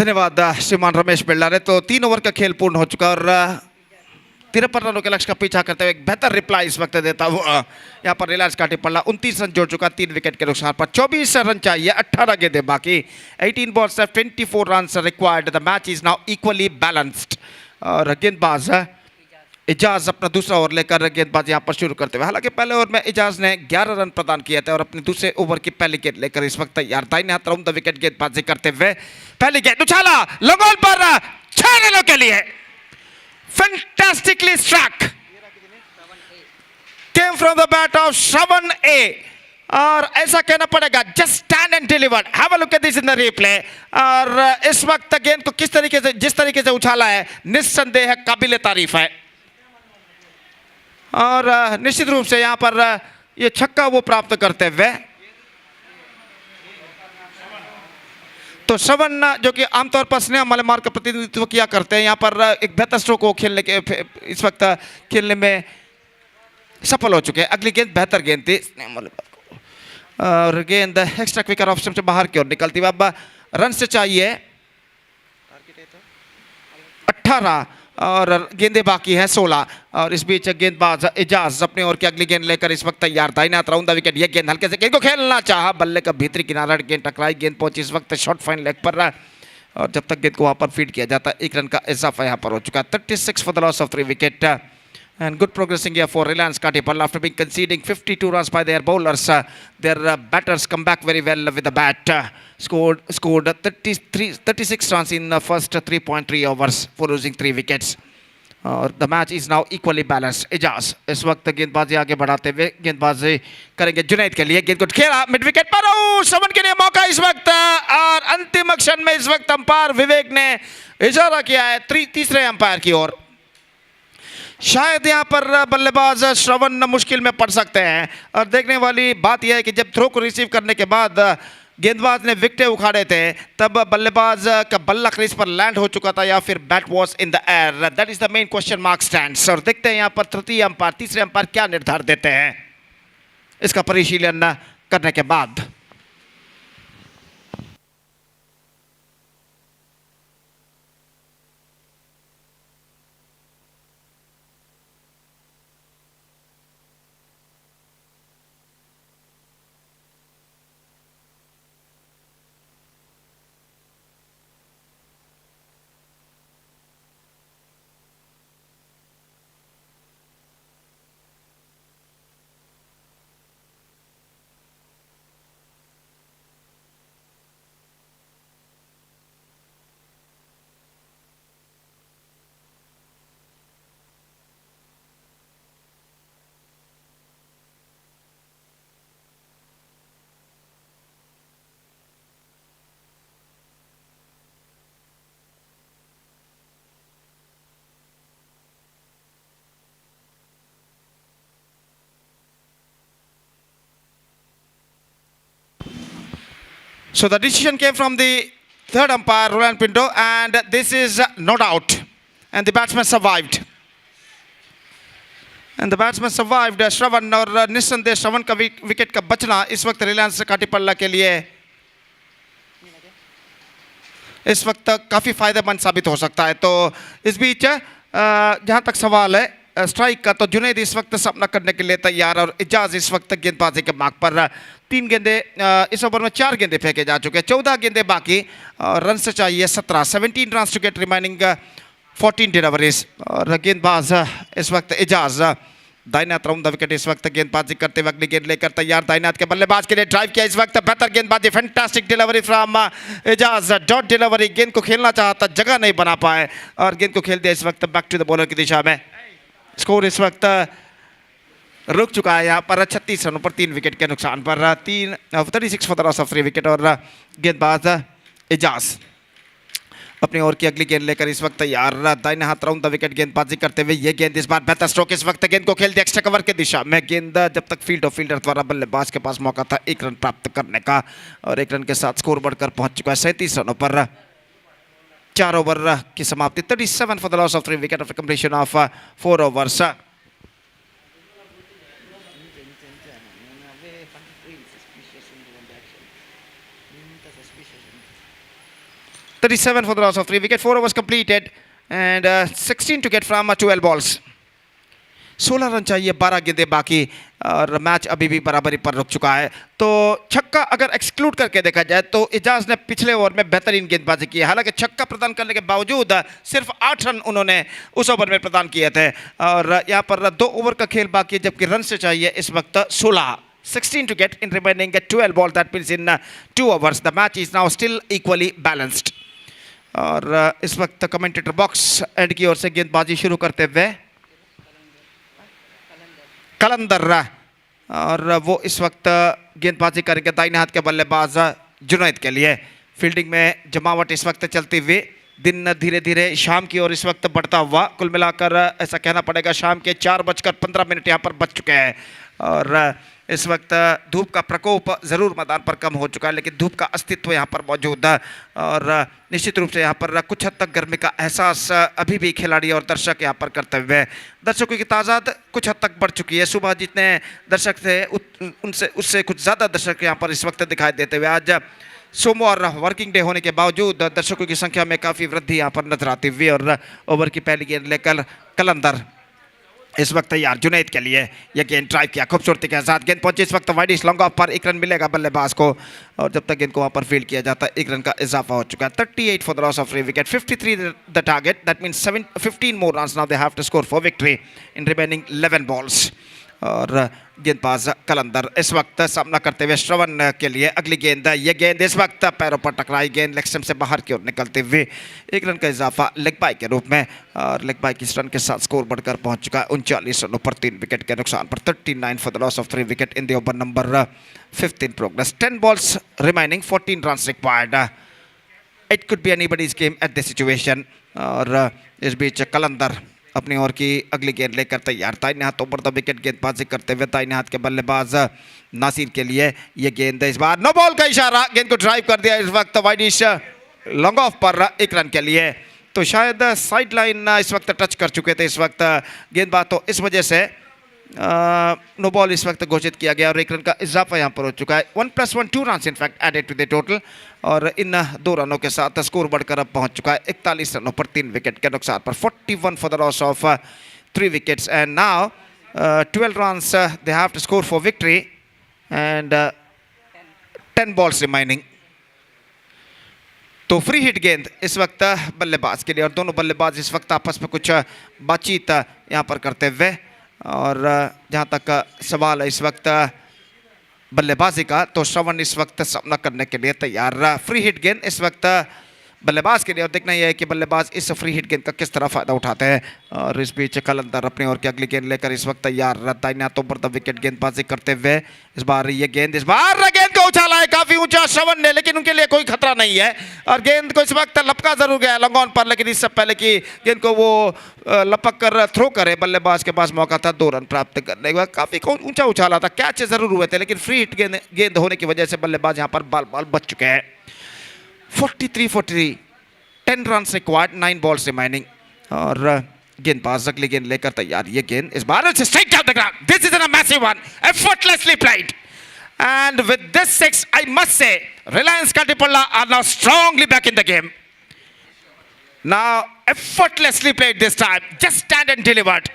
धन्यवाद श्रीमान रमेश बेल्लारे। तो 3 ओवर का खेल पूर्ण हो चुका और 53 रनों के लक्ष्य का पीछा करते हुए एक बेहतर रिप्लाई इस वक्त देता हुआ यहाँ पर रिलायंस काटीपल्ला 29 रन जोड़ चुका 3 विकेट के नुकसान पर। 24 रन चाहिए, 18 गेंदें बाकी, 18 balls 24 run required. The match is now equally balanced और गेंदबाज इजाज अपना दूसरा ओवर लेकर गेंदबाज यहाँ पर शुरू करते हुए। हालांकि पहले ओवर में इजाज ने 11 रन प्रदान किए थे और अपने दूसरे ओवर की पहली गेंद लेकर इस वक्त तैयार। दाहिने हाथ राउंड द विकेट गेंदबाजी करते हुए पहली गेंद उछाला लॉन्ग पर 6 रनों के लिए। Fantastically struck came from the bat of Shravan ए और ऐसा कहना पड़ेगा just stand and deliver. Have a look at this in the replay. और इस वक्त गेंद को किस तरीके से जिस तरीके से उछाला है निस्संदेह काबिल तारीफ है और निश्चित रूप से यहां पर ये छक्का वो प्राप्त करते हुए तो श्रवण जो कि आमतौर पर स्नेह मलेमार का प्रतिनिधित्व किया करते हैं, यहाँ पर एक बेहतर स्ट्रोक को खेलने के इस वक्त खेलने में सफल हो चुके हैं। अगली गेंद बेहतर गेंद थी और गेंद एक्स्ट्रा क्विकर ऑप्शन से बाहर की ओर निकलती है। अब रन से चाहिए 18 और गेंदें बाकी हैं 16 और इस बीच गेंदबाज इजाज अपनी ओर की अगली गेंद लेकर इस वक्त तैयार था। इन्हें राउंड द विकेट। ये गेंद हल्के से गेंद को खेलना चाहा, बल्ले का भीतरी किनारा गेंद टकराई, गेंद पहुंची इस वक्त शॉर्ट फाइन लेग पर और जब तक गेंद को वहां पर फीड किया जाता 1 रन का इजाफा यहां पर हो चुका। 36 for the loss of 3 wicket and good progressing here for Reliance Katipalla after being conceding 52 runs by their bowlers. Their batters come back very well with the bat. Scored 36 runs in the first 3.3 overs for losing 3 wickets. The match is now equally balanced. Ijaz इस वक्त गेंदबाजी आगे बढ़ाते हुए गेंदबाजी करेंगे जुनैद के लिए। गेंद को खेला मिड विकेट पर, श्रवण के लिए मौका इस वक्त और अंतिम क्षण में इस वक्त अंपायर विवेक ने इशारा किया है तीसरे अंपायर की ओर। शायद यहाँ पर बल्लेबाज श्रवण मुश्किल में पड़ सकते हैं और देखने वाली बात यह है कि जब थ्रो को रिसीव करने के बाद गेंदबाज ने विकेटें उखाड़े थे तब बल्लेबाज का बल्ला क्रीज पर लैंड हो चुका था या फिर bat was in the air. That is the main question mark stands. और देखते हैं यहाँ पर तृतीय अंपायर तीसरे अंपायर क्या निर्धार देते हैं इसका परिशीलन करने के बाद। So the decision came from the third umpire, Roland Pinto, and this is not out. And the batsman survived. And the batsman survived. श्रवण और निस्संदेह श्रवण का विकेट का बचना इस वक्त रिलायंस काटीपल्ला के लिए इस वक्त काफ़ी फायदेमंद साबित हो सकता है। तो इस बीच जहाँ तक सवाल है स्ट्राइक का तो जुनैद इस वक्त सामना करने के लिए तैयार और इजाज इस वक्त गेंदबाजी के मार्ग पर। 3 गेंदें इस ओवर में 4 गेंदें फेंके जा चुके हैं, 14 गेंदें बाकी और रन से चाहिए 17 run to get remaining 14 deliveries. और गेंदबाज इस वक्त इजाज दाहिने हाथ राउंड द विकेट इस वक्त गेंदबाजी करते हुए अगली गेंद लेकर तैयार। दाहिने हाथ के बल्लेबाज के लिए ड्राइव किया इस वक्त, बेहतर गेंदबाजी, fantastic delivery from Ijaz, dot delivery. गेंद को खेलना चाहता जगह नहीं बना पाए और गेंद को खेल दिया इस वक्त बैक टू द बॉलर की दिशा में। स्कोर इस वक्त रुक चुका है यहाँ पर 36 रनों पर 3 विकेट के नुकसान पर। 36 for the loss of 3 wicket और गेंदबाज इजाज अपनी ओर की अगली गेंद लेकर इस वक्त तैयार। दाहिने हाथ राउंड द विकेट गेंदबाजी करते हुए ये गेंद इस बार बेहतर स्ट्रोक इस वक्त गेंद को खेल दिया एक्स्ट्रा कवर की दिशा में। गेंद जब तक फील्ड और फील्डर द्वारा बल्लेबाज के पास मौका था 1 रन प्राप्त करने का और 1 रन के साथ स्कोर बढ़कर पहुंच चुका है 37 रनों पर। 4 ओवर की समाप्ति। 37 for the loss of 3 wicket after completion of 4 overs. 37 for the loss of 3 wicket. 4 overs completed and 16 to get from 12 balls. 16 run चाहिए, 12 गेंदें बाकी और मैच अभी भी बराबरी पर रुक चुका है। तो छक्का अगर एक्सक्लूड करके देखा जाए तो इजाज ने पिछले ओवर में बेहतरीन गेंदबाजी की है। हालांकि छक्का प्रदान करने के बावजूद सिर्फ 8 रन उन्होंने उस ओवर में प्रदान किए थे और यहाँ पर 2 ओवर का खेल बाकी है, जबकि रन से चाहिए इस वक्त 16। 16 to get in remaining 12 balls. That means in 2 overs. The match is now still equally balanced. और इस वक्त कमेंटेटर बॉक्स एंड की ओर से गेंदबाजी शुरू करते हुए कलंदर और वो इस वक्त गेंदबाजी करेंगे दाहिने हाथ के बल्लेबाज जुनैद के लिए। फील्डिंग में जमावट इस वक्त चलती हुई, दिन धीरे धीरे शाम की ओर इस वक्त बढ़ता हुआ। कुल मिलाकर ऐसा कहना पड़ेगा शाम के 4:15 यहाँ पर बच चुके हैं और इस वक्त धूप का प्रकोप ज़रूर मैदान पर कम हो चुका है, लेकिन धूप का अस्तित्व यहाँ पर मौजूद है और निश्चित रूप से यहाँ पर कुछ हद तक गर्मी का एहसास अभी भी खिलाड़ी और दर्शक यहाँ पर करते हुए। दर्शकों की तादाद कुछ हद तक बढ़ चुकी है। सुबह जितने दर्शक थे उनसे उससे कुछ ज़्यादा दर्शक यहाँ पर इस वक्त दिखाई देते हुए। आज सोमवार वर्किंग डे होने के बावजूद दर्शकों की संख्या में काफ़ी वृद्धि यहाँ पर नजर आती हुई और ओवर की पहली गेंद लेकर कलंदर इस वक्त तैयार जुनैद के लिए। यह गेंद ड्राइव किया खूबसूरती के साथ, गेंद पहुंची इस वक्त वाइडिश लॉन्ग ऑफ पर। 1 रन मिलेगा बल्लेबाज को और जब तक गेंद को वहां पर फील्ड किया जाता है 1 रन का इजाफा हो चुका है। 38 for the loss of 3 wicket, 53 the target. That means 15 more runs now they have to score for victory in remaining 11 balls. और गेंदबाज कलंदर इस वक्त सामना करते हुए श्रवण के लिए। अगली गेंद, ये गेंद इस वक्त पैरों पर टकराई, गेंद लेग स्टंप से बाहर की ओर निकलते हुए 1 रन का इजाफा लेग बाई के रूप में और लेग बाई की इस रन के साथ स्कोर बढ़कर पहुंच चुका है 39 रनों पर 3 विकेट के नुकसान पर। 39 for the loss of 3 wicket in the over number 15 progress. 10 balls remaining, 14 runs required. It could be anybody's game at this situation. और इस बीच कलंदर अपनी ओर की अगली गेंद लेकर तैयार। दाहिने हाथों पर द विकेट गेंदबाजी करते हुए दाहिने हाथ के बल्लेबाज नासिर के लिए। ये गेंद इस बार नो बॉल का इशारा, गेंद को ड्राइव कर दिया इस वक्त वाइडिश लॉन्ग ऑफ पर 1 रन के लिए। तो शायद साइड लाइन इस वक्त टच कर चुके थे इस वक्त गेंदबाज, तो इस वजह से नो बॉल इस वक्त घोषित किया गया और 1 रन का इजाफा यहाँ पर हो चुका है। 1 + 1 2 run in fact added to the total और इन 2 रनों के साथ स्कोर बढ़कर अब पहुंच चुका है 41 रनों पर 3 विकेट के नुकसान पर। 41 for the loss of 3 wickets and now 12 runs they have to score for victory and 10 balls remaining. तो फ्री हिट गेंद इस वक्त बल्लेबाज के लिए और दोनों बल्लेबाज इस वक्त आपस में कुछ बातचीत यहाँ पर करते हुए। और जहाँ तक सवाल है इस वक्त बल्लेबाजी का, तो श्रवण इस वक्त सामना करने के लिए तैयार। फ्री हिट गेंद इस वक्त बल्लेबाज के लिए और देखना यह है कि बल्लेबाज इस फ्री हिट गेंद का किस तरह फ़ायदा उठाते हैं। और इस बीच कलंदर अपनी ओर की अगली गेंद लेकर इस वक्त तैयार। दाहिने हाथों पर द विकेट गेंदबाजी करते हुए इस बार ये गेंद गेंद को उछाला है काफ़ी ऊंचा श्रवण ने, लेकिन उनके लिए कोई खतरा नहीं है और गेंद को इस वक्त लपका जरूर गया लॉन्ग ऑन पर, लेकिन इससे पहले कि गेंद को वो लपक कर थ्रो करे बल्लेबाज के पास मौका था 2 रन प्राप्त करने के बाद। काफ़ी ऊंचा उछाला था, कैच जरूर हुए थे, लेकिन फ्री हिट गेंद होने की वजह से बल्लेबाज यहाँ पर बाल बच चुके हैं। 43 for 3, 10 runs required, 9 balls remaining और गेंदबाज अगली गेंद लेकर तैयार। ये गेंद इस बार straight down the ground. This is a massive one, effortlessly played. And with this 6, I must say, Reliance Katipalla are now strongly back in the game. Now, effortlessly played this time, just stand and delivered.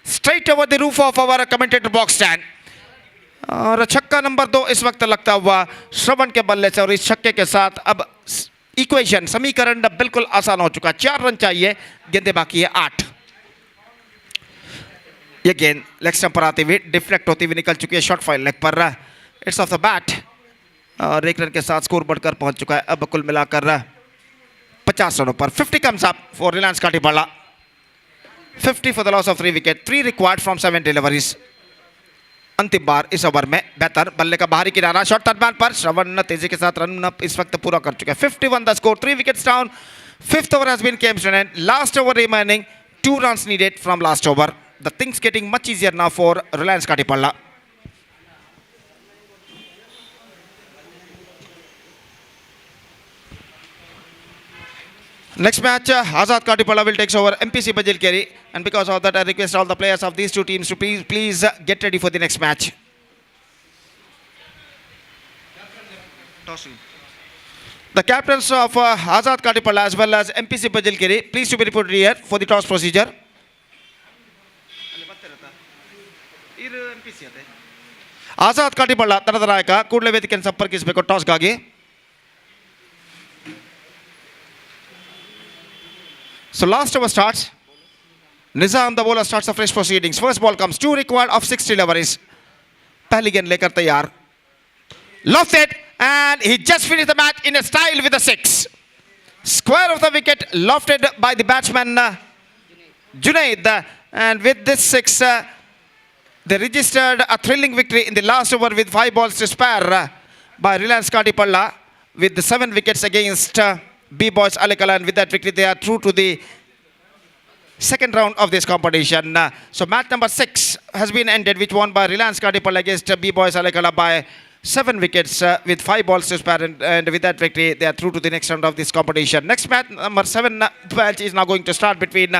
Straight over the roof of our commentator box stand. और छक्का number 2 इस वक्त लगता हुआ श्रवण के बल्ले से और इस छक्के के साथ अब इक्वेशन समीकरण बिल्कुल आसान हो चुका। 4 रन चाहिए, गेंदें बाकी है 8। ये गेंद लेग स्टंप पर आती हुई डिफ्लेक्ट होती हुई निकल चुकी है शॉर्ट फाइल लेग पर। इट्स ऑफ द बैट और 1 रन के साथ स्कोर बढ़कर पहुंच चुका है अब कुल मिलाकर 50 रनों पर। 50 comes up for Reliance Katipara. 50 for the loss of 3 wicket, 3 required from 7 deliveries. अंतिम बार इस ओवर में बेहतर बल्ले का बाहरी किनारा शॉर्ट टर्न पर श्रवण तेजी के साथ रन अप इस वक्त पूरा कर चुके हैं। 51 the score, 3 wickets down. 5th over has been came to an end. Last over remaining, 2 runs needed from last over. The things getting much easier now for Reliance Katipalla. Next match, Azad Katipalla will take over MPC Bajilkeri, and because of that, I request all the players of these two teams to please get ready for the next match. The captains of Azad Katipalla as well as MPC Bajilkiri, please to be reported here for the toss procedure. Azad Katipalla, Tanada Naika, ಕೂಡಲೇ ವೇದಿಕೆಯನ್ನು ಸಂಪರ್ಕಿಸಬೇಕು ಟಾಸ್ಗಾಗಿ. So last over starts. Nizam the bowler starts the fresh proceedings. First ball comes, 2 required of 6 deliveries. पहली गेंद लेकर तैयार. Lofted and he just finished the match in a style with a 6. Square of the wicket lofted by the batsman Junaid, and with this 6 they registered a thrilling victory in the last over with 5 balls to spare by Reliance Katipalla with the 7 wickets against B-Boys Alekala, and with that victory they are through to the second round of this competition. So match number 6 has been ended, which won by Reliance Katipalla against B-Boys Alekala by 7 wickets with 5 balls to spare, and with that victory they are through to the next round of this competition. Next match, number 7 match is now going to start between